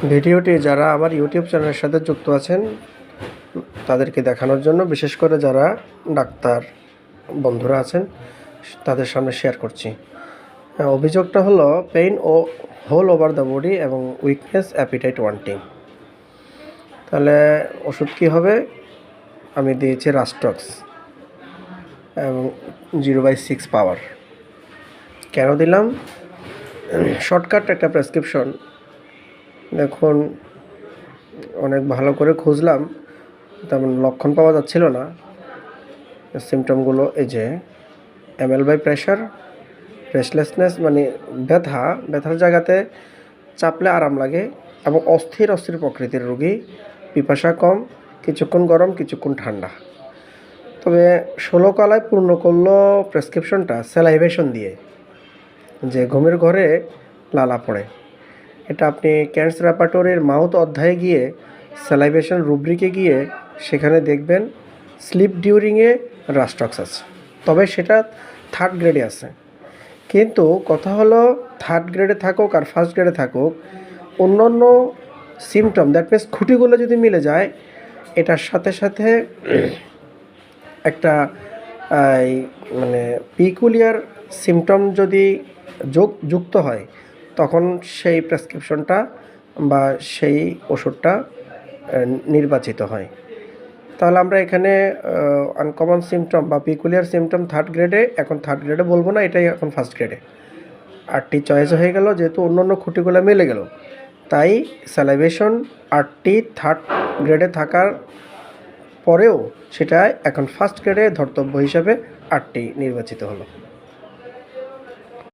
ভিডিওটি যারা আমার ইউটিউব চ্যানেলের সাথে যুক্ত আছেন তাদেরকে দেখানোর জন্য, বিশেষ করে যারা ডাক্তার বন্ধুরা আছেন তাদের সামনে শেয়ার করছি। অভিযোগটা হলো পেইন ও হোল ওভার দ্য বডি এবং উইকনেস, অ্যাপিটাইট ওয়ান্টিং। তাহলে ওষুধ কী হবে? আমি দিয়েছি রাস্টক্স এবং 0/6 পাওয়ার। কেন দিলাম? শর্টকাট একটা প্রেসক্রিপশন। দেখুন, অনেক ভালো করে খুঁজলাম, তেমন লক্ষণ পাওয়া যাচ্ছিল না। সিমটমগুলো এই যে ML/, প্রেশার, রেস্টলেসনেস মানে ব্যথার জায়গাতে চাপলে আরাম লাগে এবং অস্থির প্রকৃতির রোগী, পিপাসা কম, কিছুক্ষণ গরম কিছুক্ষণ ঠান্ডা। তবে 16 কলায় পূর্ণ করলো প্রেসক্রিপশনটা স্যালাইভেশন দিয়ে, যে ঘুমের ঘরে লালা পড়ে। এটা আপনি ক্যান্স রেপার্টরির মাউথ অধ্যায়ে গিয়ে স্যালাইভেশন রুব্রিকে গিয়ে সেখানে দেখবেন স্লিপ ডিউরিংয়ে রাস্টক্স আছে, তবে সেটা 3rd গ্রেডে আছে। কিন্তু কথা হলো 3rd গ্রেডে থাকুক আর 1st গ্রেডে থাকুক, অন্য সিমটম, দ্যাট মিনস খুঁটিগুলো যদি মিলে যায়, এটার সাথে সাথে একটা মানে পিকুলিয়ার সিমটম যদি যুক্ত হয়, তখন সেই প্রেসক্রিপশনটা বা সেই ওষুধটা নির্বাচিত হয়। তাহলে আমরা এখানে আনকমন সিমটম বা পিকুলিয়ার সিমটম 3rd গ্রেডে, এখন 3rd গ্রেডে বলবো না, এটাই এখন 1st গ্রেডে। 8টি চয়েস হয়ে গেল, যেহেতু অন্য খুঁটিগুলো মিলে গেল, তাই স্যালাইভেশন 8টি 3rd গ্রেডে থাকার পরেও সেটা এখন 1st গ্রেডে ধর্তব্য হিসাবে 8টি নির্বাচিত হলো।